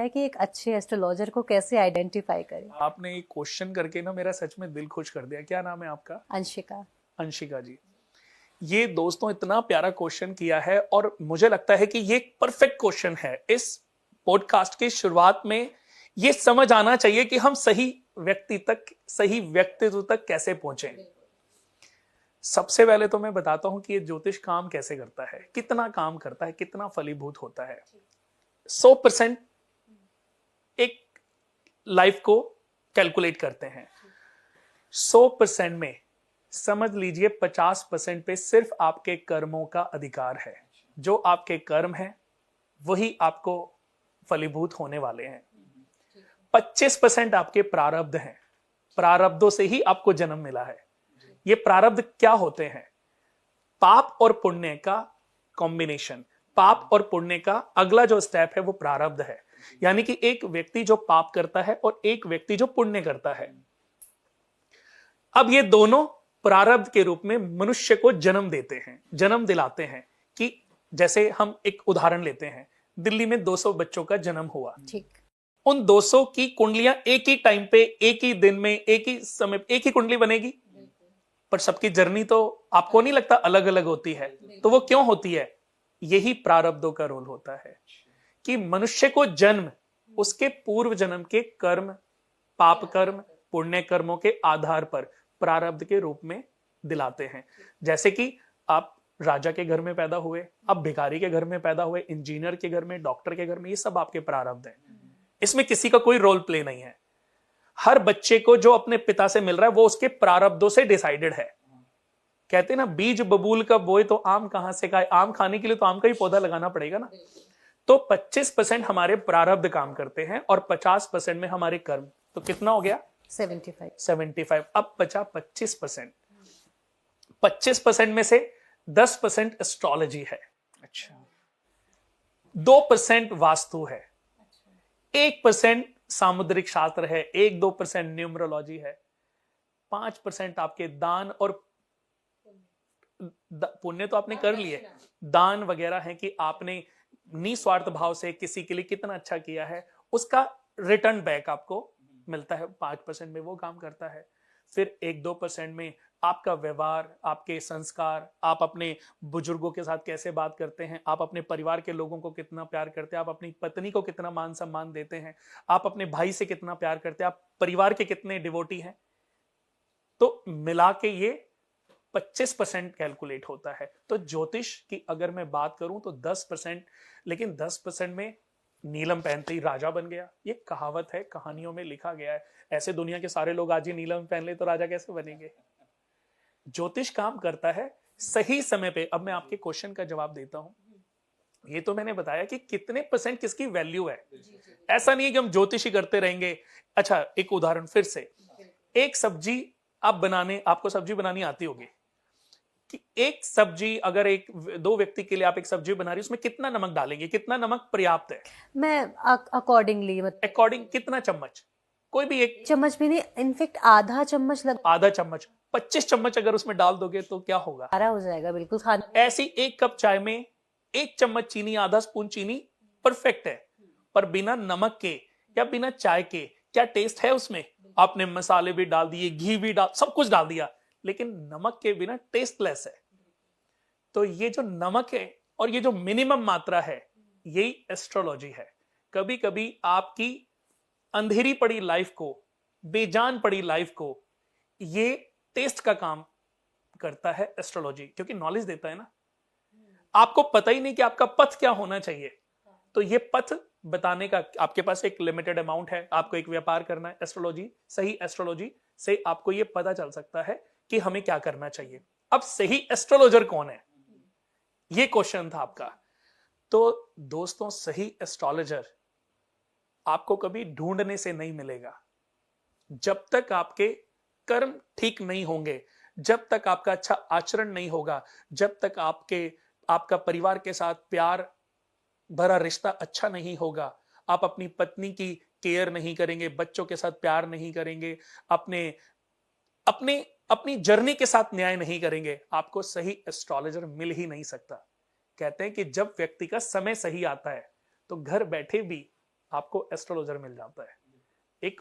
है कि एक अच्छे एस्ट्रोलॉजर को कैसे आइडेंटिफाई करें? आपने एक क्वेश्चन करके ना मेरा सच में दिल खुश कर दिया। क्या नाम है आपका? अंशिका। अंशिका जी। ये दोस्तों इतना प्यारा क्वेश्चन किया है और मुझे लगता है कि ये परफेक्ट क्वेश्चन है। इस पॉडकास्ट की शुरुआत में ये समझ आना चाहिए कि हम सही व्यक्ति तक, सही व्यक्तित्व तक कैसे पहुंचे। सबसे पहले तो मैं बताता हूं कि ये ज्योतिष काम कैसे करता है, कितना काम करता है, कितना फलीभूत होता है। 100% एक लाइफ को कैलकुलेट करते हैं। 100% में समझ लीजिए 50% पे सिर्फ आपके कर्मों का अधिकार है। जो आपके कर्म हैं वही आपको फलीभूत होने वाले हैं। 25% आपके प्रारब्ध हैं। प्रारब्धों से ही आपको जन्म मिला है। ये प्रारब्ध क्या होते हैं? पाप और पुण्य का कॉम्बिनेशन। पाप और पुण्य का अगला जो स्टेप है वो प्रारब्ध है। यानी कि एक व्यक्ति जो पाप करता है और एक व्यक्ति जो पुण्य करता है। अब ये दोनों प्रारब्ध के रूप में मनुष्य को जन्म देते हैं, जन्म दिलाते हैं। कि जैसे हम एक उदाहरण लेते हैं, दिल्ली में 200 बच्चों का जन्म हुआ। ठीक। उन 200 की कुंडलियां एक ही टाइम पे, एक ही दिन में, एक ही समय, एक ही कुंडली बनेगी, पर सबकी जर्नी तो आपको नहीं लगता अलग अलग होती है? तो वो क्यों होती है? यही प्रारब्धों का रोल होता है कि मनुष्य को जन्म उसके पूर्व जन्म के कर्म, पाप कर्म, पुण्य कर्मों के आधार पर प्रारब्ध के रूप में दिलाते हैं। जैसे कि आप राजा के घर में पैदा हुए, आप भिखारी के घर में पैदा हुए, इंजीनियर के घर में, डॉक्टर के घर में, ये सब आपके प्रारब्ध हैं। इसमें किसी का कोई रोल प्ले नहीं है। हर बच्चे को जो अपने पिता से मिल रहा है वो उसके प्रारब्धों से डिसाइडेड है। कहते हैं ना, बीज बबूल का बोए तो आम कहां से खाए। आम खाने के लिए तो आम का ही पौधा लगाना पड़ेगा ना। तो 25% हमारे प्रारब्ध काम करते हैं और 50% में हमारे कर्म। तो कितना हो गया? 75। अब बचा 25%। 25% में से 10% एस्ट्रोलॉजी है। अच्छा। 2% वास्तु है। 1% सामुद्रिक शास्त्र है। 1-2% न्यूमरोलॉजी है। 5% आपके दान और पुण्य तो आपने कर लिए, दान वगैरह है कि आपने निस्वार्थ भाव से किसी के लिए कितना अच्छा किया है, उसका रिटर्न बैक आपको मिलता है। 5% में वो काम करता है। फिर 1-2% में आपका व्यवहार, आपके संस्कार, आप अपने बुजुर्गों के साथ कैसे बात करते हैं, आप अपने परिवार के लोगों को कितना प्यार करते हैं, आप अपनी पत्नी को कितना मान सम्मान देते हैं, आप अपने भाई से कितना प्यार करते हैं, आप परिवार के कितने डिवोटी हैं। तो मिला के ये 25% कैलकुलेट होता है। तो ज्योतिष की अगर मैं बात करूं तो 10%, लेकिन 10% में नीलम पहनते ही राजा बन गया। ये कहावत है, कहानियों में लिखा गया है। ऐसे दुनिया के सारे लोग आज ही नीलम पहन ले तो राजा कैसे बनेंगे? ज्योतिष काम करता है सही समय पे। अब मैं आपके क्वेश्चन का जवाब देता हूं। ये तो मैंने बताया कि कितने परसेंट किसकी वैल्यू है। ऐसा नहीं है कि हम ज्योतिष ही करते रहेंगे। अच्छा, एक उदाहरण फिर से। एक सब्जी आपको सब्जी बनानी आती होगी कि एक सब्जी अगर एक दो व्यक्ति के लिए आप एक सब्जी बना रही, उसमें कितना नमक डालेंगे, कितना नमक पर्याप्त है? मैं अकॉर्डिंगली अकॉर्डिंग कितना चम्मच? कोई भी एक चम्मच भी नहीं, इनफेक्ट आधा चम्मच आधा चम्मच। 25 चम्मच अगर उसमें डाल दोगे तो क्या होगा? सारा हो जाएगा बिल्कुल खाना। ऐसी एक कप चाय में 1 चम्मच चीनी, आधा स्पून चीनी परफेक्ट है। पर बिना नमक के या बिना चाय के क्या टेस्ट है उसमें? आपने मसाले भी डाल दिए, घी भी डाल, सब कुछ डाल दिया, लेकिन नमक के बिना टेस्टलेस है। तो ये जो नमक है और ये जो मिनिमम मात्रा है, यही एस्ट्रोलॉजी है। कभी कभी आपकी अंधेरी पड़ी लाइफ को, बेजान पड़ी लाइफ को, ये टेस्ट का काम करता है एस्ट्रोलॉजी, क्योंकि नॉलेज देता है ना। आपको पता ही नहीं कि आपका पथ क्या होना चाहिए, तो ये पथ बताने का आपके पास एक लिमिटेड अमाउंट है। आपको एक व्यापार करना है, एस्ट्रोलॉजी, सही एस्ट्रोलॉजी से आपको ये पता चल सकता है कि हमें क्या करना चाहिए। अब सही एस्ट्रोलॉजर कौन है, ये क्वेश्चन था आपका। तो दोस्तों, सही एस्ट्रोलॉजर आपको कभी ढूंढने से नहीं मिलेगा। जब तक आपके कर्म ठीक नहीं होंगे, जब तक आपका अच्छा आचरण नहीं होगा, जब तक आपका परिवार के साथ प्यार भरा रिश्ता अच्छा नहीं होगा, आप अपनी पत्नी की केयर नहीं करेंगे, बच्चों के साथ प्यार नहीं करेंगे, अपने अपने अपनी जर्नी के साथ न्याय नहीं करेंगे, आपको सही एस्ट्रोलॉजर मिल ही नहीं सकता। कहते हैं कि जब व्यक्ति का समय सही आता है तो घर बैठे भी आपको एस्ट्रोलॉजर मिल जाता है। एक